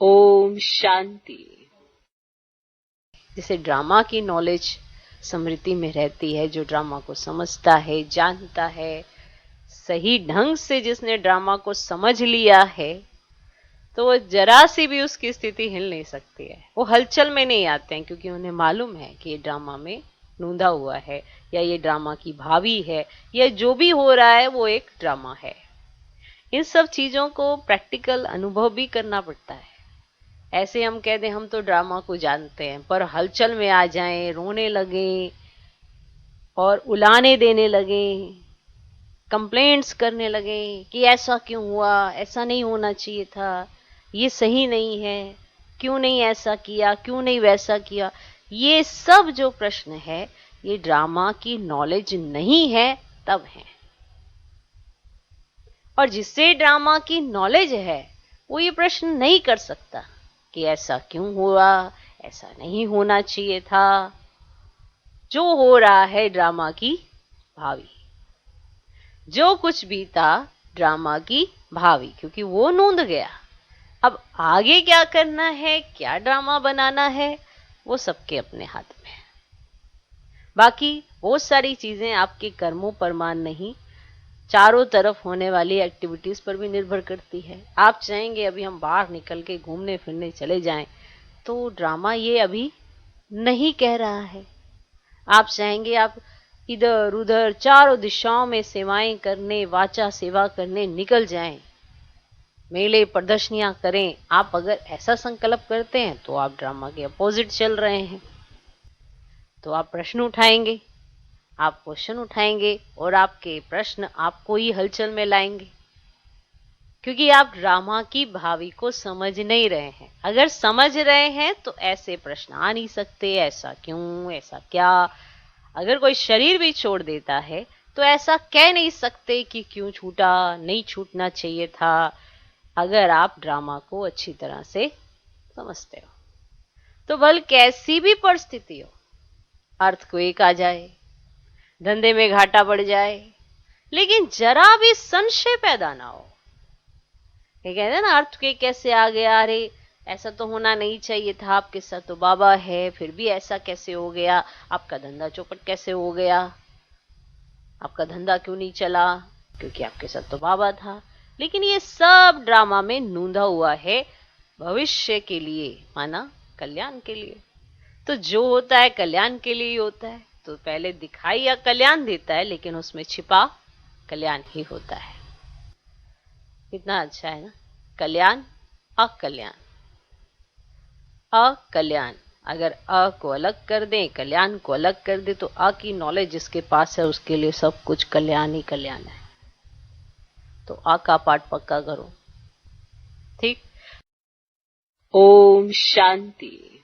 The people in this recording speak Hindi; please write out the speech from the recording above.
ओम शांति। जिसे ड्रामा की नॉलेज स्मृति में रहती है, जो ड्रामा को समझता है, जानता है, सही ढंग से जिसने ड्रामा को समझ लिया है, तो वो जरा सी भी उसकी स्थिति हिल नहीं सकती है। वो हलचल में नहीं आते हैं, क्योंकि उन्हें मालूम है कि ये ड्रामा में नूंदा हुआ है, या ये ड्रामा की भावी है, या जो भी हो रहा है वो एक ड्रामा है। इन सब चीजों को प्रैक्टिकल अनुभव भी करना पड़ता है। ऐसे हम कह दें हम तो ड्रामा को जानते हैं, पर हलचल में आ जाएं, रोने लगे और उलाने देने लगे, कंप्लेंट्स करने लगे कि ऐसा क्यों हुआ, ऐसा नहीं होना चाहिए था, ये सही नहीं है, क्यों नहीं ऐसा किया, क्यों नहीं वैसा किया, ये सब जो प्रश्न है ये ड्रामा की नॉलेज नहीं है तब है। और जिससे ड्रामा की नॉलेज है वो ये प्रश्न नहीं कर सकता कि ऐसा क्यों हुआ, ऐसा नहीं होना चाहिए था। जो हो रहा है ड्रामा की भावी, जो कुछ भी था ड्रामा की भावी, क्योंकि वो नूंद गया। अब आगे क्या करना है, क्या ड्रामा बनाना है, वो सबके अपने हाथ में है। बाकी बहुत सारी चीजें आपके कर्मों पर मान नहीं, चारों तरफ होने वाली एक्टिविटीज पर भी निर्भर करती है। आप चाहेंगे अभी हम बाहर निकल के घूमने फिरने चले जाएं, तो ड्रामा ये अभी नहीं कह रहा है। आप चाहेंगे आप इधर उधर चारों दिशाओं में सेवाएं करने, वाचा सेवा करने निकल जाएं, मेले प्रदर्शनियां करें, आप अगर ऐसा संकल्प करते हैं तो आप ड्रामा के अपोजिट चल रहे हैं। तो आप प्रश्न उठाएंगे, आप क्वेश्चन उठाएंगे, और आपके प्रश्न आपको ही हलचल में लाएंगे, क्योंकि आप ड्रामा की भावी को समझ नहीं रहे हैं। अगर समझ रहे हैं तो ऐसे प्रश्न आ नहीं सकते, ऐसा क्यों, ऐसा क्या। अगर कोई शरीर भी छोड़ देता है तो ऐसा कह नहीं सकते कि क्यों छूटा, नहीं छूटना चाहिए था, अगर आप ड्रामा को अच्छी तरह से समझते हो। तो भले कैसी भी परिस्थिति हो, अर्थक्वेक आ जाए, धंधे में घाटा बढ़ जाए, लेकिन जरा भी संशय पैदा ना हो। ये कहते हैं ना, अर्थक्वेक कैसे आ गया, अरे ऐसा तो होना नहीं चाहिए था, आपके साथ तो बाबा है, फिर भी ऐसा कैसे हो गया, आपका धंधा चौपट कैसे हो गया, आपका धंधा क्यों नहीं चला, क्योंकि आपके साथ तो बाबा था। लेकिन ये सब ड्रामा में नूंदा हुआ है भविष्य के लिए, माना कल्याण के लिए। तो जो होता है कल्याण के लिए ही होता है। तो पहले दिखाई या कल्याण देता है, लेकिन उसमें छिपा कल्याण ही होता है। कितना अच्छा है ना, कल्याण अकल्याण, अकल्याण। अगर अ को अलग कर दें, कल्याण को अलग कर दे, तो अ की नॉलेज जिसके पास है उसके लिए सब कुछ कल्याण ही कल्याण है। तो अ का पाठ पक्का करो, ठीक। ओम शांति।